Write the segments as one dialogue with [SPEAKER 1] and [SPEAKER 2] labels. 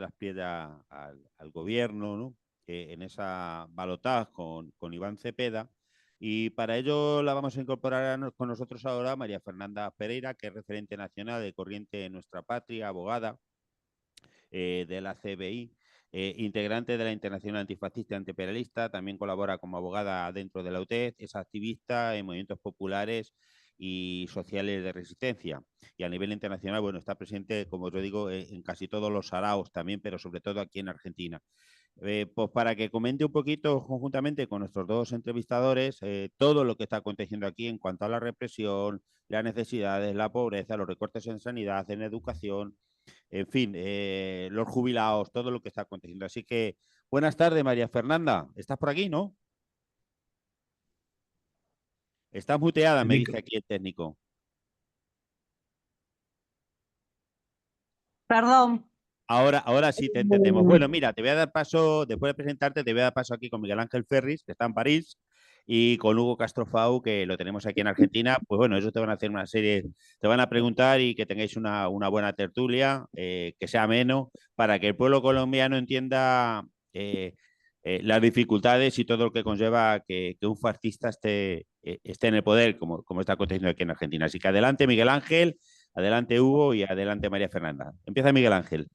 [SPEAKER 1] las piedras al gobierno, ¿no? En esa balotaje con Iván Cepeda. Y para ello la vamos a incorporar con nosotros ahora María Fernanda Pereira, que es referente nacional de Corriente en Nuestra Patria, abogada de la CBI, integrante de la Internacional Antifascista y Antiimperialista, también colabora como abogada dentro de la UTED, es activista en movimientos populares y sociales de resistencia. Y a nivel internacional, bueno, está presente, como os digo, en casi todos los saraos también, pero sobre todo aquí en Argentina. Pues para que comente un poquito conjuntamente con nuestros dos entrevistadores todo lo que está aconteciendo aquí en cuanto a la represión, las necesidades, la pobreza, los recortes en sanidad, en educación, en fin, los jubilados, todo lo que está aconteciendo. Así que buenas tardes, María Fernanda. ¿Estás por aquí, no? Estás muteada,
[SPEAKER 2] El
[SPEAKER 1] me
[SPEAKER 2] micro.
[SPEAKER 1] dice aquí el técnico.
[SPEAKER 3] Perdón.
[SPEAKER 1] Ahora sí te entendemos. Bueno, mira, te voy a dar paso, después de presentarte, te voy a dar paso aquí con Miguel Ángel Ferris, que está en París, y con Hugo Castrofau, que lo tenemos aquí en Argentina. Pues bueno, ellos te van a hacer una serie, te van a preguntar y que tengáis una buena tertulia, que sea ameno, para que el pueblo colombiano entienda las dificultades y todo lo que conlleva que un fascista esté en el poder, como está aconteciendo aquí en Argentina. Así que adelante, Miguel Ángel, adelante, Hugo, y adelante, María Fernanda. Empieza Miguel Ángel.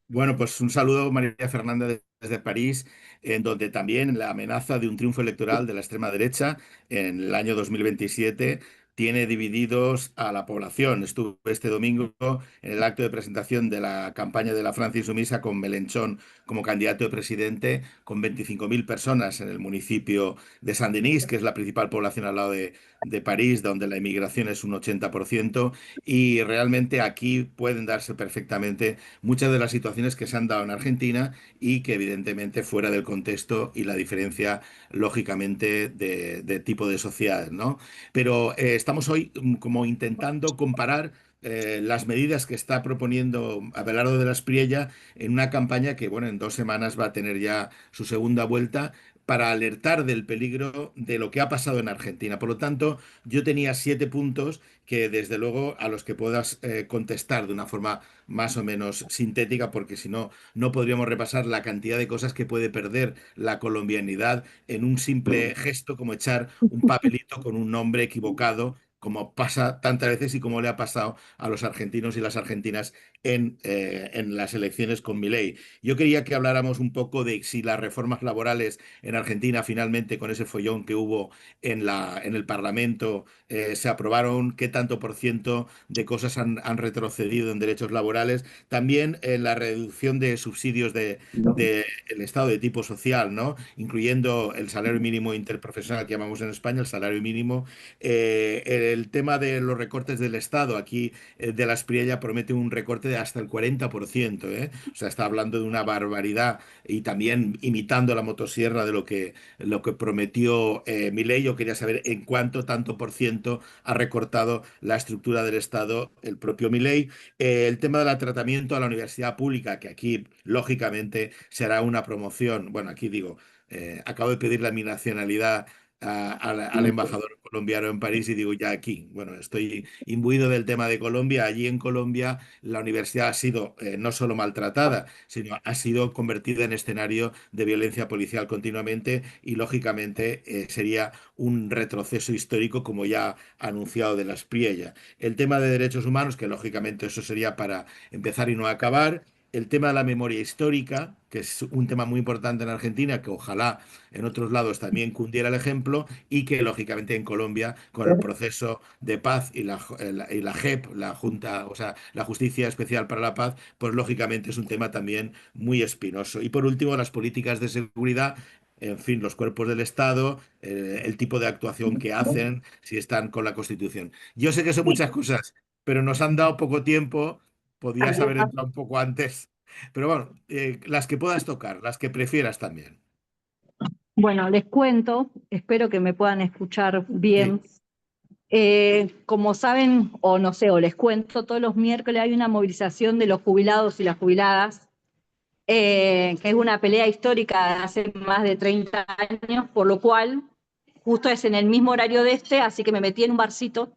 [SPEAKER 2] Bueno, pues un saludo, María Fernanda, desde París, en donde también la amenaza de un triunfo electoral de la extrema derecha en el año 2027 tiene divididos a la población. Estuve este domingo en el acto de presentación de la campaña de la Francia Insumisa con Mélenchon como candidato de presidente, con 25.000 personas en el municipio de Saint-Denis, que es la principal población al lado de París, donde la inmigración es un 80%, y realmente aquí pueden darse perfectamente muchas de las situaciones que se han dado en Argentina y que evidentemente fuera del contexto y la diferencia lógicamente de tipo de sociedades, ¿no? Pero estamos hoy como intentando comparar las medidas que está proponiendo Abelardo de la Espriella en una campaña que, bueno, en 2 semanas va a tener ya su segunda vuelta para alertar del peligro de lo que ha pasado en Argentina. Por lo tanto, yo tenía 7 puntos que desde luego a los que puedas contestar de una forma más o menos sintética, porque si no, no podríamos repasar la cantidad de cosas que puede perder la colombianidad en un simple gesto como echar un papelito con un nombre equivocado, como pasa tantas veces y como le ha pasado a los argentinos y las argentinas en las elecciones con Milei. Yo quería que habláramos un poco de si las reformas laborales en Argentina finalmente con ese follón que hubo en el Parlamento se aprobaron, qué tanto por ciento de cosas han retrocedido en derechos laborales, también en la reducción de subsidios el Estado de tipo social, ¿no? Incluyendo el salario mínimo interprofesional que llamamos en España, el salario mínimo, el tema de los recortes del Estado, aquí de la Espriella promete un recorte de hasta el 40%, ¿eh? O sea, está hablando de una barbaridad y también imitando la motosierra de lo que prometió Milei. Yo quería saber en cuánto tanto por ciento ha recortado la estructura del Estado el propio Milei. El tema del tratamiento a la universidad pública, que aquí lógicamente será una promoción. Bueno, aquí digo, acabo de pedirle mi nacionalidad al embajador colombiano en París y digo ya aquí, bueno, estoy imbuido del tema de Colombia. Allí en Colombia la universidad ha sido no solo maltratada, sino ha sido convertida en escenario de violencia policial continuamente y lógicamente sería un retroceso histórico como ya ha anunciado de la Espriella. El tema de derechos humanos, que lógicamente eso sería para empezar y no acabar. El tema de la memoria histórica, que es un tema muy importante en Argentina, que ojalá en otros lados también cundiera el ejemplo, y que lógicamente en Colombia, con el proceso de paz y la JEP, la Junta, o sea, la Justicia Especial para la Paz, pues lógicamente es un tema también muy espinoso. Y por último, las políticas de seguridad. En fin, los cuerpos del Estado, el tipo de actuación que hacen, si están con la Constitución. Yo sé que son muchas cosas, pero nos han dado poco tiempo. Podías haber entrado un poco antes. Pero bueno, las que puedas tocar, las que prefieras también.
[SPEAKER 3] Bueno, les cuento, espero que me puedan escuchar
[SPEAKER 2] Sí.
[SPEAKER 3] bien. Como saben, o no sé, o les cuento, todos los miércoles hay una movilización de los jubilados y las jubiladas, que es una pelea histórica de hace más de 30 años, por lo cual justo es en el mismo horario de este, así que me metí en un barcito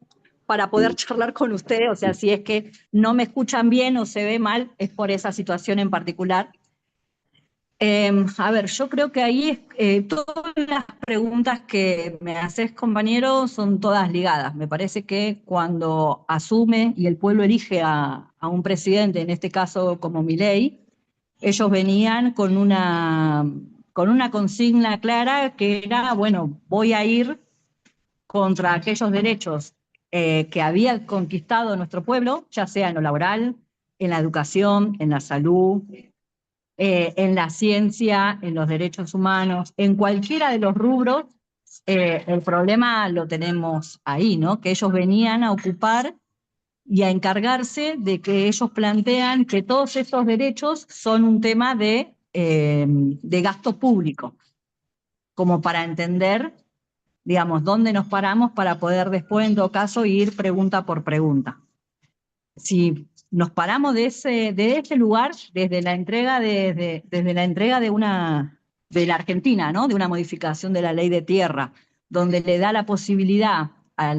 [SPEAKER 3] para poder charlar con ustedes, o sea, si es que no me escuchan bien o se ve mal, es por esa situación en particular. A ver, yo creo que ahí todas las preguntas que me haces, compañero, son todas ligadas. Me parece que cuando asume y el pueblo elige a un presidente, en este caso como Milei, ellos venían con una consigna clara que era, bueno, voy a ir contra aquellos derechos que había conquistado nuestro pueblo, ya sea en lo laboral, en la educación, en la salud, en la ciencia, en los derechos humanos, en cualquiera de los rubros. El problema lo tenemos ahí, ¿no? Que ellos venían a ocupar y a encargarse de que ellos plantean que todos esos derechos son un tema de gasto público, como para entender, digamos, dónde nos paramos para poder después, en todo caso, ir pregunta por pregunta. Si nos paramos de ese lugar, desde la entrega de la Argentina, ¿no? De una modificación de la ley de tierra, donde le da la posibilidad a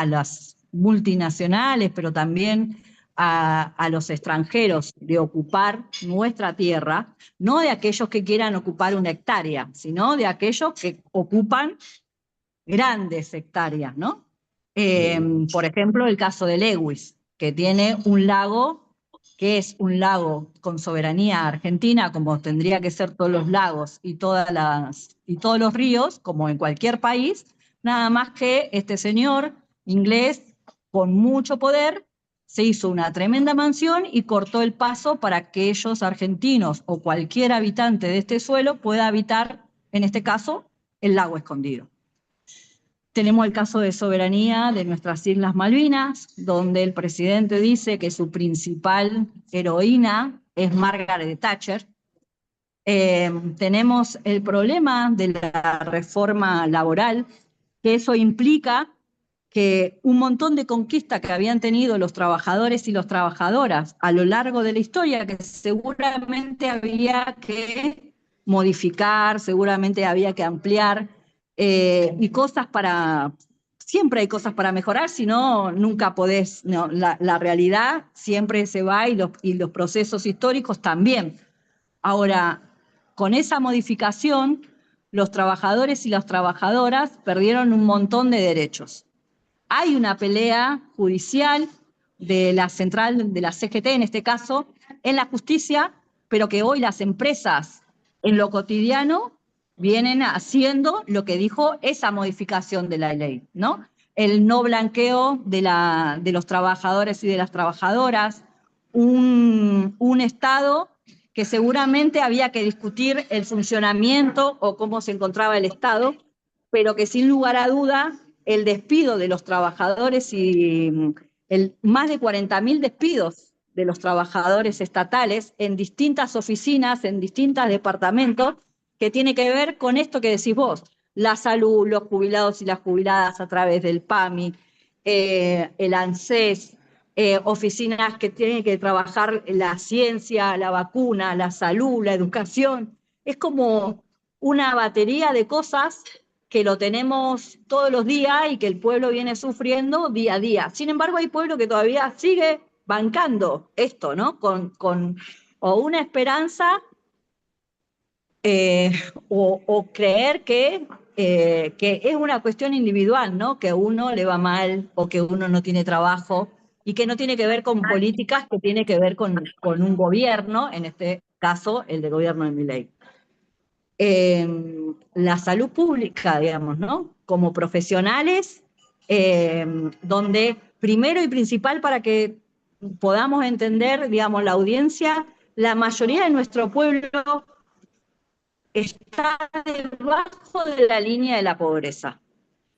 [SPEAKER 3] las multinacionales, pero también a los extranjeros de ocupar nuestra tierra, no de aquellos que quieran ocupar una hectárea, sino de aquellos que ocupan grandes hectáreas, ¿no? Por ejemplo, el caso de Lewis, que tiene un lago que es un lago con soberanía argentina, como tendría que ser todos los lagos y todos los ríos, como en cualquier país, nada más que este señor inglés, con mucho poder, se hizo una tremenda mansión y cortó el paso para que aquellos argentinos o cualquier habitante de este suelo pueda habitar, en este caso, el lago escondido. Tenemos el caso de soberanía de nuestras Islas Malvinas, donde el presidente dice que su principal heroína es Margaret Thatcher. Tenemos el problema de la reforma laboral, que eso implica que un montón de conquistas que habían tenido los trabajadores y las trabajadoras a lo largo de la historia, que seguramente había que modificar, seguramente había que ampliar, y cosas siempre hay cosas para mejorar, si no, nunca podés, no, la realidad siempre se va y los procesos históricos también. Ahora, con esa modificación, los trabajadores y las trabajadoras perdieron un montón de derechos. Hay una pelea judicial de la central, de la CGT en este caso, en la justicia, pero que hoy las empresas en lo cotidiano vienen haciendo lo que dijo esa modificación de la ley, ¿no? El no blanqueo de los trabajadores y de las trabajadoras, un Estado que seguramente había que discutir el funcionamiento o cómo se encontraba el Estado, pero que sin lugar a duda el despido de los trabajadores y más de 40.000 despidos de los trabajadores estatales en distintas oficinas, en distintos departamentos, que tiene que ver con esto que decís vos, la salud, los jubilados y las jubiladas a través del PAMI, el ANSES, oficinas que tienen que trabajar la ciencia, la vacuna, la salud, la educación. Es como una batería de cosas que lo tenemos todos los días y que el pueblo viene sufriendo día a día. Sin embargo, hay pueblo que todavía sigue bancando esto, ¿no? Con una esperanza o creer que es una cuestión individual, ¿no? Que a uno le va mal o que uno no tiene trabajo y que no tiene que ver con políticas, que tiene que ver con un gobierno, en este caso el del gobierno de Milei. La salud pública, digamos, ¿no? Como profesionales, donde primero y principal para que podamos entender, digamos, la audiencia, la mayoría de nuestro pueblo está debajo de la línea de la pobreza.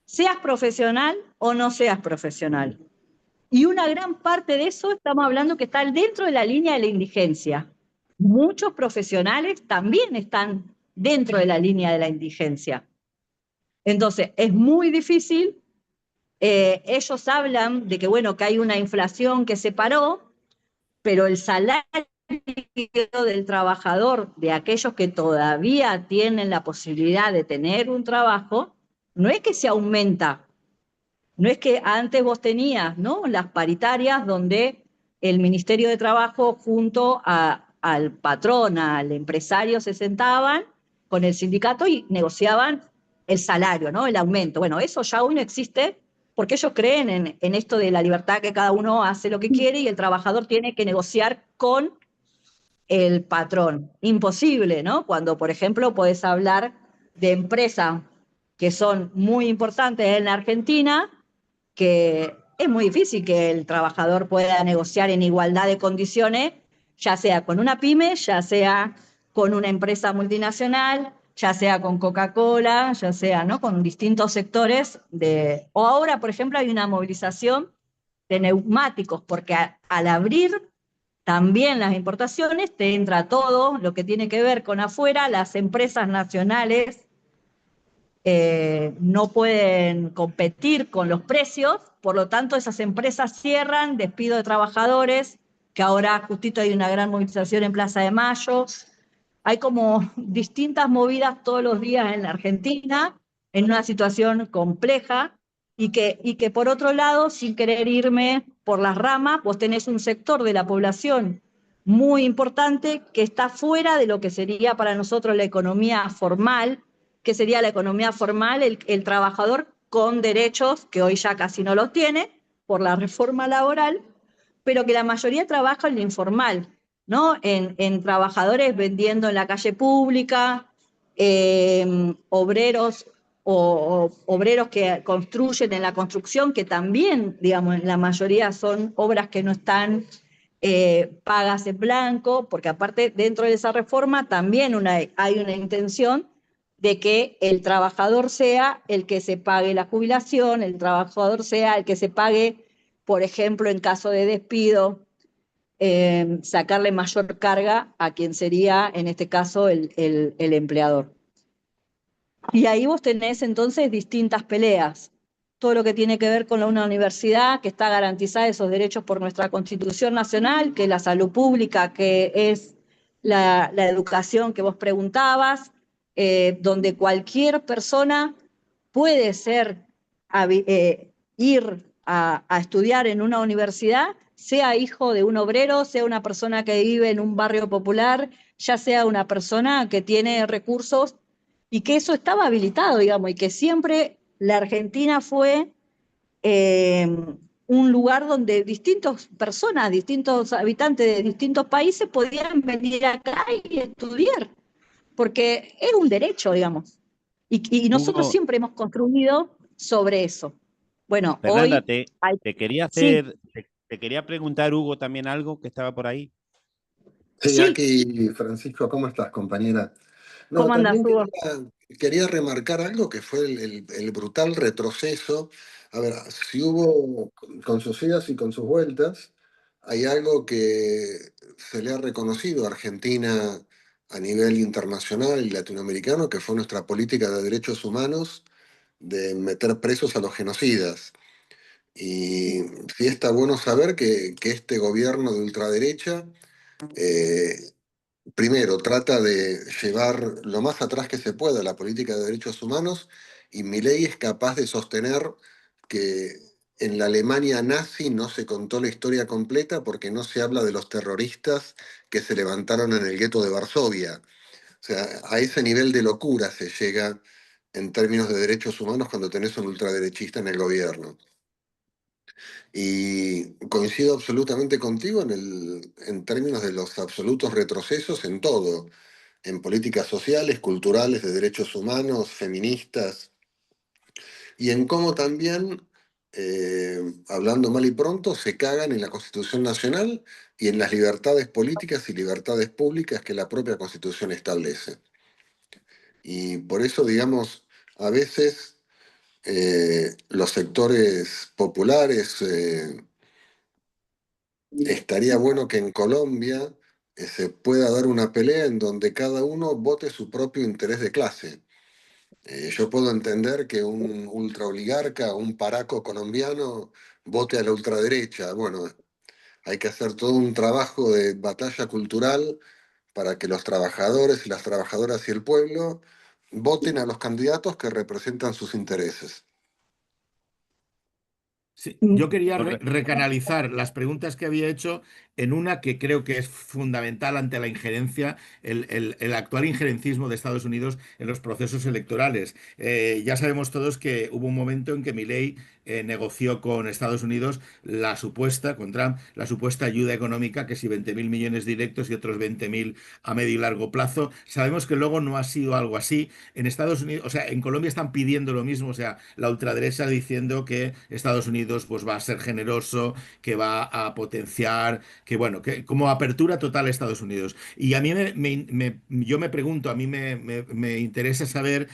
[SPEAKER 3] Seas profesional o no seas profesional. Y una gran parte de eso estamos hablando que está dentro de la línea de la indigencia. Muchos profesionales también están dentro de la línea de la indigencia. Entonces, es muy difícil. Ellos hablan de que, bueno, que hay una inflación que se paró, pero el salario del trabajador, de aquellos que todavía tienen la posibilidad de tener un trabajo, no es que se aumenta No es que antes vos tenías, ¿no?, las paritarias donde el Ministerio de Trabajo junto al patrón, al empresario, se sentaban con el sindicato y negociaban el salario, ¿no?, el aumento. Bueno, eso ya hoy no existe porque ellos creen en esto de la libertad, que cada uno hace lo que quiere y el trabajador tiene que negociar con el patrón. Imposible, ¿no? Cuando, por ejemplo, podés hablar de empresas que son muy importantes en la Argentina, que es muy difícil que el trabajador pueda negociar en igualdad de condiciones, ya sea con una pyme, ya sea con una empresa multinacional, ya sea con Coca-Cola, ya sea, ¿no?, con distintos sectores de... O ahora, por ejemplo, hay una movilización de neumáticos, porque al abrir también las importaciones, te entra todo lo que tiene que ver con afuera, las empresas nacionales no pueden competir con los precios, por lo tanto esas empresas cierran, despido de trabajadores, que ahora justito hay una gran movilización en Plaza de Mayo. Hay como distintas movidas todos los días en la Argentina, en una situación compleja, y que por otro lado, sin querer irme por las ramas, vos tenés un sector de la población muy importante que está fuera de lo que sería para nosotros la economía formal, que sería la economía formal, el trabajador con derechos que hoy ya casi no los tiene por la reforma laboral, pero que la mayoría trabaja en lo informal, ¿no? En trabajadores vendiendo en la calle pública, obreros o obreros que construyen en la construcción, que también, digamos, la mayoría son obras que no están pagas en blanco, porque aparte dentro de esa reforma también hay una intención de que el trabajador sea el que se pague la jubilación, el trabajador sea el que se pague, por ejemplo, en caso de despido, sacarle mayor carga a quien sería, en este caso, el empleador. Y ahí vos tenés entonces distintas peleas. Todo lo que tiene que ver con una universidad que está garantizada esos derechos por nuestra Constitución Nacional, que es la salud pública, que es la educación que vos preguntabas, donde cualquier persona puede ir a estudiar en una universidad, sea hijo de un obrero, sea una persona que vive en un barrio popular, ya sea una persona que tiene recursos, y que eso estaba habilitado, digamos, y que siempre la Argentina fue un lugar donde distintas personas, distintos habitantes de distintos países podían venir acá y estudiar, porque es un derecho, digamos. Y nosotros
[SPEAKER 1] Hugo,
[SPEAKER 3] siempre hemos construido sobre eso. Bueno,
[SPEAKER 1] Fernanda,
[SPEAKER 3] hoy hay... Sí,
[SPEAKER 1] te quería preguntar, Hugo, también algo que estaba por ahí.
[SPEAKER 4] Sí,
[SPEAKER 3] sí,
[SPEAKER 4] aquí, Francisco, ¿cómo estás, compañera? No,
[SPEAKER 3] ¿cómo andas,
[SPEAKER 4] también
[SPEAKER 3] Hugo?
[SPEAKER 4] quería remarcar algo que fue el brutal retroceso. A ver, si hubo con sus idas y con sus vueltas, hay algo que se le ha reconocido a Argentina a nivel internacional y latinoamericano, que fue nuestra política de derechos humanos de meter presos a los genocidas. Y sí está bueno saber que este gobierno de ultraderecha eh, primero, trata de llevar lo más atrás que se pueda la política de derechos humanos y Milei es capaz de sostener que en la Alemania nazi no se contó la historia completa porque no se habla de los terroristas que se levantaron en el gueto de Varsovia. O sea, a ese nivel de locura se llega en términos de derechos humanos cuando tenés un ultraderechista en el gobierno. Y coincido absolutamente contigo en términos de los absolutos retrocesos en todo, en políticas sociales, culturales, de derechos humanos, feministas, y en cómo también, hablando mal y pronto, se cagan en la Constitución Nacional y en las libertades políticas y libertades públicas que la propia Constitución establece. Y por eso, digamos, a veces los sectores populares, estaría bueno que en Colombia se pueda dar una pelea en donde cada uno vote su propio interés de clase. Yo puedo entender que un ultraoligarca, un paraco colombiano, vote a la ultraderecha. Bueno, hay que hacer todo un trabajo de batalla cultural para que los trabajadores y las trabajadoras y el pueblo voten a los candidatos que representan sus intereses.
[SPEAKER 2] Sí, yo quería recanalizar las preguntas que había hecho en una que creo que es fundamental ante la injerencia, el actual injerencismo de Estados Unidos en los procesos electorales. Ya sabemos todos que hubo un momento en que Milei negoció con Estados Unidos con Trump, la supuesta ayuda económica, que si 20.000 millones directos y otros 20.000 a medio y largo plazo. Sabemos que luego no ha sido algo así. En Estados Unidos, o sea, en Colombia están pidiendo lo mismo, o sea, la ultraderecha diciendo que Estados Unidos pues va a ser generoso, que va a potenciar, que bueno, que como apertura total a Estados Unidos. Y a mí yo me pregunto, a mí me interesa saber,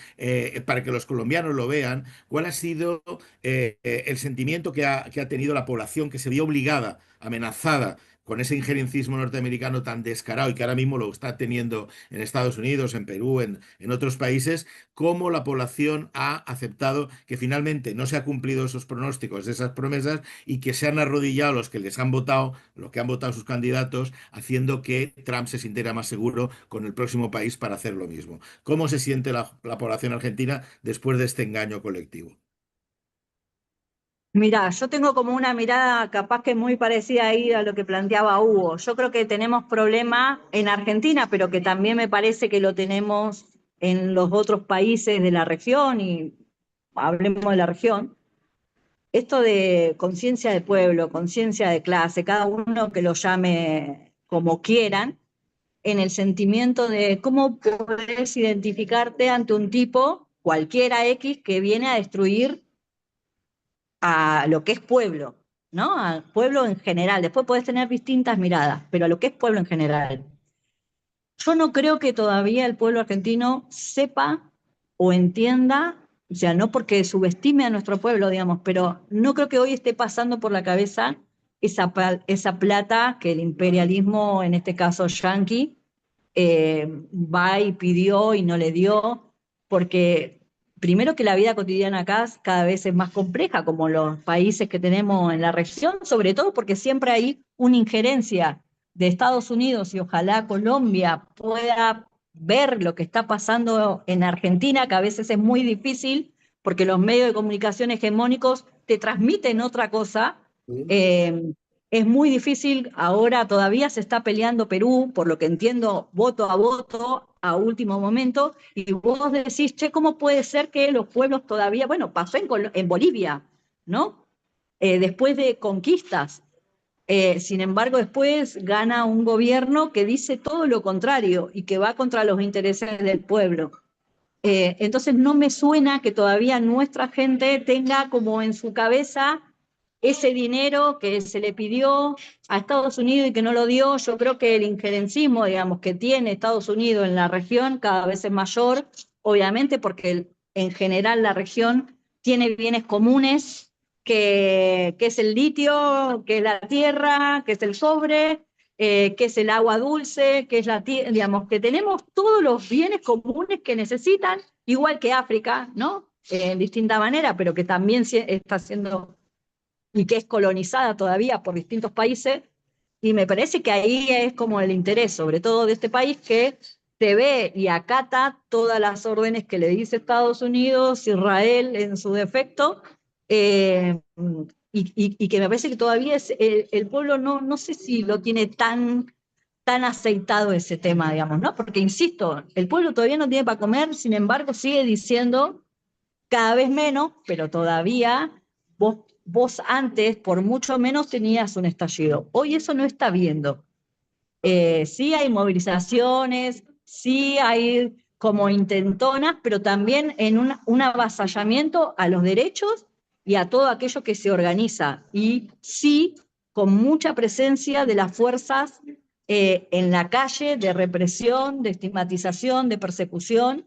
[SPEAKER 2] para que los colombianos lo vean, cuál ha sido el sentimiento que ha tenido la población que se vio obligada, amenazada con ese injerencismo norteamericano tan descarado y que ahora mismo lo está teniendo en Estados Unidos, en Perú, en otros países, cómo la población ha aceptado que finalmente no se han cumplido esos pronósticos, esas promesas, y que se han arrodillado los que les han votado, los que han votado sus candidatos, haciendo que Trump se sintiera más seguro con el próximo país para hacer lo mismo. ¿Cómo se siente la población argentina después de este engaño colectivo?
[SPEAKER 3] Mirá, yo tengo como una mirada capaz que muy parecida ahí a lo que planteaba Hugo. Yo creo que tenemos problema en Argentina, pero que también me parece que lo tenemos en los otros países de la región, y hablemos de la región. Esto de conciencia de pueblo, conciencia de clase, cada uno que lo llame como quieran, en el sentimiento de cómo podés identificarte ante un tipo, cualquiera X, que viene a destruir a lo que es pueblo, ¿no? Al pueblo en general. Después podés tener distintas miradas, pero a lo que es pueblo en general. Yo no creo que todavía el pueblo argentino sepa o entienda, o sea, no porque subestime a nuestro pueblo, digamos, pero no creo que hoy esté pasando por la cabeza esa plata que el imperialismo, en este caso yanqui, va y pidió y no le dio, porque primero que la vida cotidiana acá cada vez es más compleja, como los países que tenemos en la región, sobre todo porque siempre hay una injerencia de Estados Unidos, y ojalá Colombia pueda ver lo que está pasando en Argentina, que a veces es muy difícil porque los medios de comunicación hegemónicos te transmiten otra cosa. Es muy difícil, ahora todavía se está peleando Perú, por lo que entiendo, voto a voto, a último momento, y vos decís, che, ¿cómo puede ser que los pueblos todavía, bueno, pasó en Bolivia, ¿no? Después de conquistas. Sin embargo, después gana un gobierno que dice todo lo contrario y que va contra los intereses del pueblo. Entonces no me suena que todavía nuestra gente tenga como en su cabeza ese dinero que se le pidió a Estados Unidos y que no lo dio. Yo creo que el injerencismo, digamos, que tiene Estados Unidos en la región cada vez es mayor, obviamente porque en general la región tiene bienes comunes, que es el litio, que es la tierra, que es el cobre, que es el agua dulce, que es digamos, que tenemos todos los bienes comunes que necesitan, igual que África, ¿no? En distinta manera, pero que también está siendo y que es colonizada todavía por distintos países, y me parece que ahí es como el interés, sobre todo de este país, que se ve y acata todas las órdenes que le dice Estados Unidos, Israel en su defecto, y que me parece que todavía el pueblo no sé si lo tiene tan aceitado ese tema, digamos, ¿no? Porque, insisto, el pueblo todavía no tiene para comer, sin embargo, sigue diciendo cada vez menos, pero todavía vos antes, por mucho menos, tenías un estallido. Hoy eso no está viendo. Sí hay movilizaciones, sí hay como intentonas, pero también en un avasallamiento a los derechos y a todo aquello que se organiza. Y sí, con mucha presencia de las fuerzas en la calle, de represión, de estigmatización, de persecución.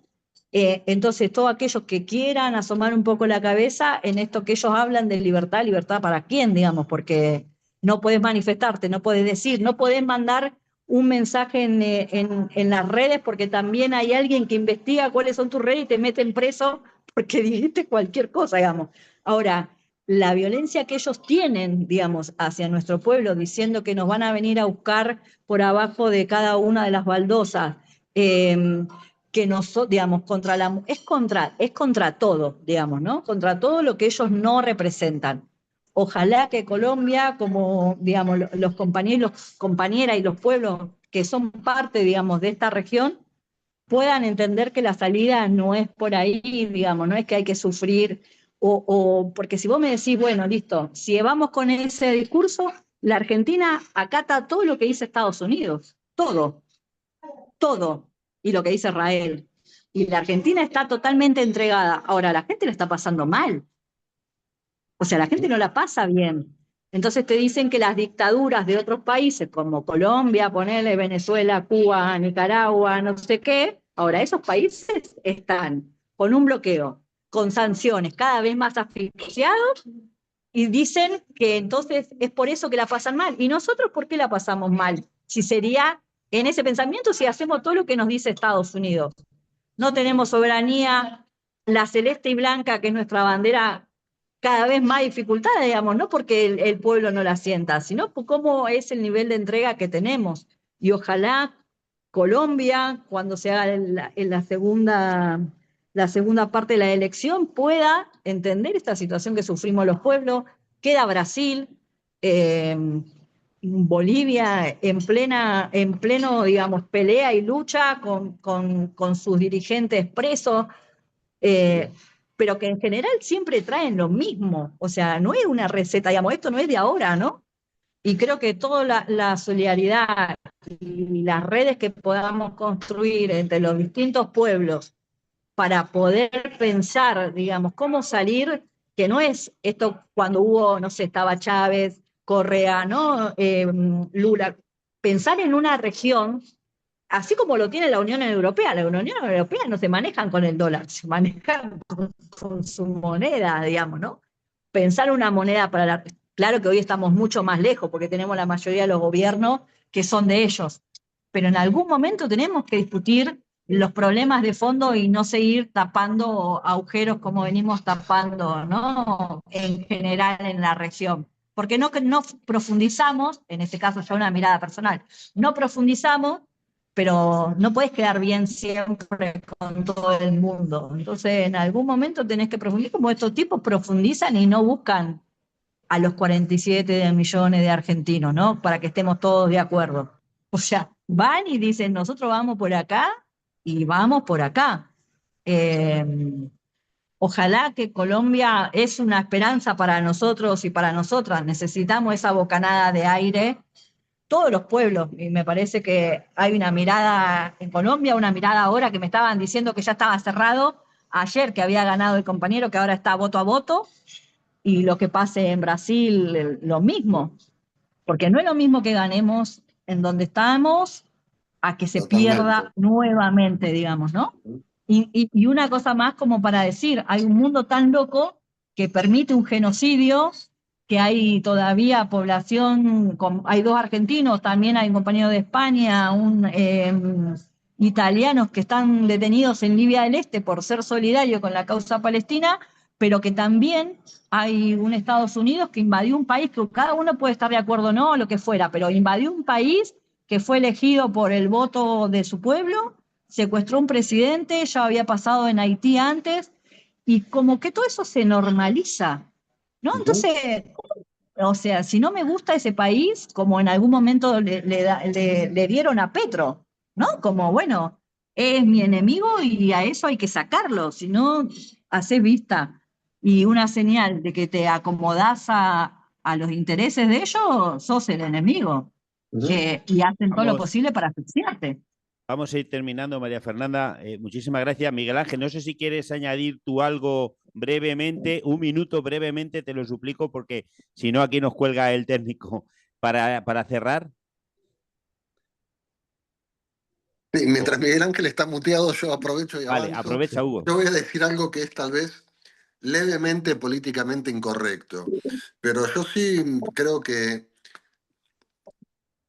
[SPEAKER 3] Entonces, todos aquellos que quieran asomar un poco la cabeza en esto que ellos hablan de libertad, ¿libertad para quién, digamos? Porque no podés manifestarte, no podés decir, no podés mandar un mensaje en las redes, porque también hay alguien que investiga cuáles son tus redes y te meten preso porque dijiste cualquier cosa, digamos. Ahora, la violencia que ellos tienen, digamos, hacia nuestro pueblo, diciendo que nos van a venir a buscar por abajo de cada una de las baldosas, que digamos, es contra todo, digamos, ¿no? Contra todo lo que ellos no representan. ojalá que Colombia, como digamos, los compañeros, compañeras y los pueblos que son parte, digamos, de esta región, puedan entender que la salida no es por ahí, digamos, no es que hay que sufrir, porque si vos me decís, bueno, listo, si vamos con ese discurso, la Argentina acata todo lo que dice Estados Unidos, todo, todo, y lo que dice Israel. Y la Argentina está totalmente entregada. Ahora, la gente la está pasando mal. O sea, la gente no la pasa bien. Entonces te dicen que las dictaduras de otros países, como Colombia, ponele Venezuela, Cuba, Nicaragua, no sé qué, ahora esos países están con un bloqueo, con sanciones cada vez más asfixiados, y dicen que entonces es por eso que la pasan mal. ¿Y nosotros por qué la pasamos mal? Si sería en ese pensamiento, si hacemos todo lo que nos dice Estados Unidos. No tenemos soberanía, la celeste y blanca, que es nuestra bandera, cada vez más dificultad, digamos, no porque el pueblo no la sienta, sino por cómo es el nivel de entrega que tenemos. Y ojalá Colombia, cuando se haga la segunda parte de la elección, pueda entender esta situación que sufrimos los pueblos. Queda Brasil, eh, Bolivia en pleno, digamos, pelea y lucha con sus dirigentes presos, eh, pero que en general siempre traen lo mismo. O sea, no es una receta, digamos, esto no es de ahora, ¿no? Y creo que toda la solidaridad y las redes que podamos construir entre los distintos pueblos para poder pensar, digamos, cómo salir, que no es esto cuando hubo, no sé, estaba Chávez, Correa, ¿no? Lula, pensar en una región, así como lo tiene la Unión Europea. La Unión Europea no se manejan con el dólar, se manejan con su moneda, digamos, ¿no? Pensar una moneda para la... Claro que hoy estamos mucho más lejos porque tenemos la mayoría de los gobiernos que son de ellos, pero en algún momento tenemos que discutir los problemas de fondo y no seguir tapando agujeros como venimos tapando, ¿no? En general en la región. Porque no profundizamos, en este caso ya una mirada personal, no profundizamos, pero no puedes quedar bien siempre con todo el mundo. Entonces, en algún momento tenés que profundizar, como estos tipos profundizan y no buscan a los 47 millones de argentinos, ¿no? Para que estemos todos de acuerdo. O sea, van y dicen, nosotros vamos por acá y vamos por acá. Eh, Ojalá que Colombia es una esperanza para nosotros y para nosotras. Necesitamos esa bocanada de aire, todos los pueblos, y me parece que hay una mirada en Colombia, una mirada ahora que me estaban diciendo que ya estaba cerrado, ayer que había ganado el compañero, que ahora está voto a voto, y lo que pase en Brasil, lo mismo, porque no es lo mismo que ganemos en donde estamos a que se
[SPEAKER 4] Totalmente.
[SPEAKER 3] pierda nuevamente, digamos, ¿no? Y una cosa más como para decir, hay un mundo tan loco que permite un genocidio, que hay todavía población, hay dos argentinos, también hay un compañero de España, italianos que están detenidos en Libia del Este por ser solidarios con la causa palestina, pero que también hay un Estados Unidos que invadió un país, que cada uno puede estar de acuerdo o no, lo que fuera, pero invadió un país que fue elegido por el voto de su pueblo, secuestró un presidente, ya había pasado en Haití antes, y como que todo eso se normaliza, ¿no? Entonces, o sea, si no me gusta ese país, como en algún momento le dieron a Petro, ¿no? Como, bueno, es mi enemigo y a eso hay que sacarlo, si no, haces vista. Y una señal de que te acomodás a los intereses de ellos, sos el enemigo. Y hacen todo lo
[SPEAKER 1] Vamos,
[SPEAKER 3] posible para asfixiarte.
[SPEAKER 1] vamos a ir terminando, María Fernanda. Muchísimas gracias. Miguel Ángel, no sé si quieres añadir tú algo brevemente, un minuto brevemente, te lo suplico, porque si no, aquí nos cuelga el técnico para cerrar.
[SPEAKER 4] Sí, mientras Miguel Ángel está muteado, yo aprovecho y
[SPEAKER 1] Vale,
[SPEAKER 4] avanzo.
[SPEAKER 1] aprovecha, Hugo.
[SPEAKER 4] Yo voy a decir algo que es tal vez levemente políticamente incorrecto, pero yo sí creo que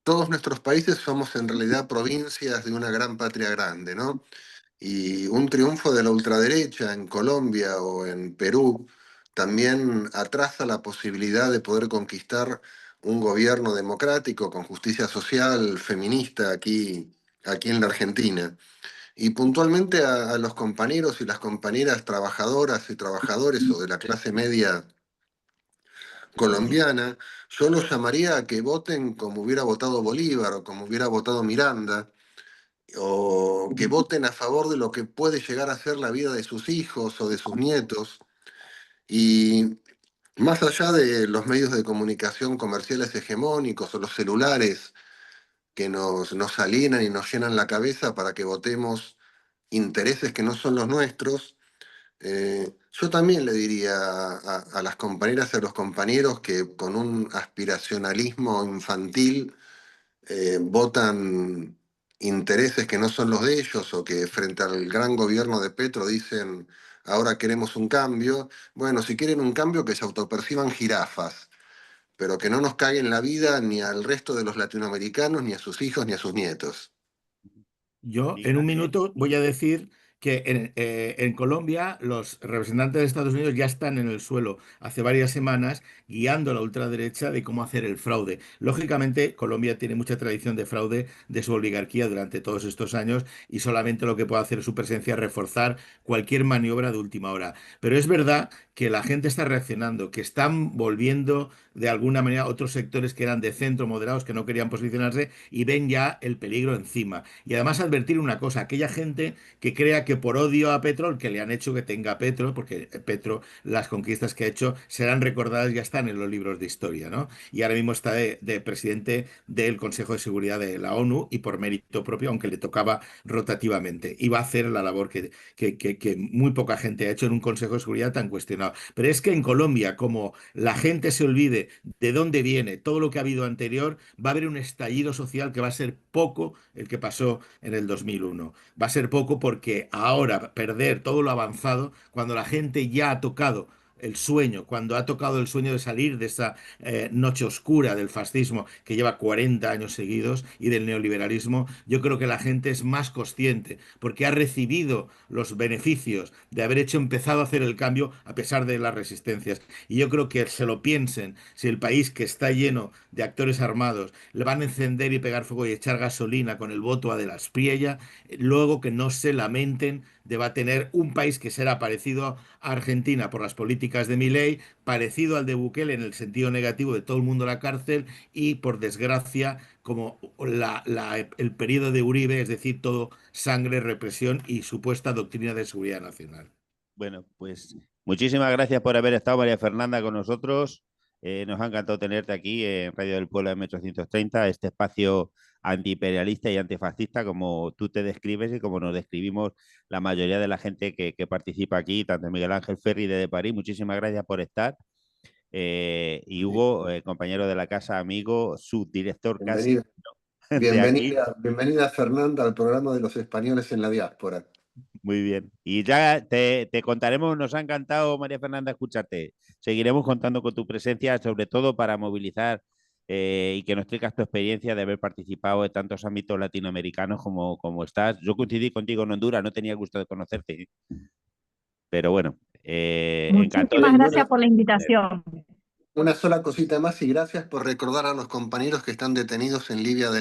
[SPEAKER 4] todos nuestros países somos en realidad provincias de una gran patria grande, ¿no? Y un triunfo de la ultraderecha en Colombia o en Perú también atrasa la posibilidad de poder conquistar un gobierno democrático con justicia social, feminista aquí en la Argentina. Y puntualmente a los compañeros y las compañeras trabajadoras y trabajadores o de la clase media colombiana, yo los llamaría a que voten como hubiera votado Bolívar o como hubiera votado Miranda, o que voten a favor de lo que puede llegar a ser la vida de sus hijos o de sus nietos. Y más allá de los medios de comunicación comerciales hegemónicos o los celulares que nos alienan y nos llenan la cabeza para que votemos intereses que no son los nuestros, yo también le diría a las compañeras y a los compañeros que con un aspiracionalismo infantil votan intereses que no son los de ellos o que frente al gran gobierno de Petro dicen, ahora queremos un cambio. Bueno, si quieren un cambio, que se autoperciban jirafas, pero que no nos caguen la vida ni al resto de los latinoamericanos, ni a sus hijos, ni a sus nietos.
[SPEAKER 2] Yo
[SPEAKER 1] Sí,
[SPEAKER 2] en un
[SPEAKER 1] Daniel.
[SPEAKER 2] minuto voy a decir que en Colombia los representantes de Estados Unidos ya están en el suelo hace varias semanas guiando a la ultraderecha de cómo hacer el fraude. Lógicamente, Colombia tiene mucha tradición de fraude de su oligarquía durante todos estos años y solamente lo que puede hacer su presencia es reforzar cualquier maniobra de última hora. Pero es verdad que la gente está reaccionando, que están volviendo de alguna manera otros sectores que eran de centro moderados, que no querían posicionarse y ven ya el peligro encima. Y además advertir una cosa, aquella gente que crea que por odio a Petro, que le han hecho que tenga Petro, porque Petro, las conquistas que ha hecho serán recordadas, ya están en los libros de historia, ¿no? Y ahora mismo está de presidente del Consejo de Seguridad de la ONU y por mérito propio, aunque le tocaba rotativamente. Y va a hacer la labor que muy poca gente ha hecho en un Consejo de Seguridad tan cuestionado. Pero es que en Colombia, como la gente se olvide de dónde viene todo lo que ha habido anterior, va a haber un estallido social que va a ser poco el que pasó en el 2001. Va a ser poco porque ahora perder todo lo avanzado, cuando la gente ya ha tocado el sueño, cuando ha tocado el sueño de salir de esa noche oscura del fascismo que lleva 40 años seguidos y del neoliberalismo, yo creo que la gente es más consciente porque ha recibido los beneficios de haber hecho empezado a hacer el cambio a pesar de las resistencias. Y yo creo que se lo piensen, si el país que está lleno de actores armados le van a encender y pegar fuego y echar gasolina con el voto a de las Priella, luego que no se lamenten de va a tener un país que será parecido a Argentina por las políticas de Milei, parecido al de Bukele en el sentido negativo de todo el mundo a la cárcel y por desgracia como el periodo de Uribe, es decir, todo sangre, represión y supuesta doctrina de seguridad nacional.
[SPEAKER 1] Bueno, pues muchísimas gracias por haber estado, María Fernanda, con nosotros. Nos ha encantado tenerte aquí en Radio del Pueblo M830, este espacio antiimperialista y antifascista, como tú te describes y como nos describimos la mayoría de la gente que participa aquí, tanto Miguel Ángel Ferri de París. Muchísimas gracias por estar. Y Hugo, compañero de la casa, amigo, subdirector casi
[SPEAKER 4] Bienvenida,
[SPEAKER 1] de aquí.
[SPEAKER 4] bienvenida Fernanda al programa de los españoles en la diáspora.
[SPEAKER 1] Muy bien. Y ya te contaremos, nos ha encantado, María Fernanda, escucharte. Seguiremos contando con tu presencia, sobre todo para movilizar y que nos traigas tu experiencia de haber participado en tantos ámbitos latinoamericanos como estás. Yo coincidí contigo en Honduras, no tenía gusto de conocerte, pero bueno, encantado
[SPEAKER 3] Muchísimas
[SPEAKER 1] de...
[SPEAKER 3] gracias por la invitación.
[SPEAKER 4] Una sola cosita más y gracias por recordar a los compañeros que están detenidos en Libia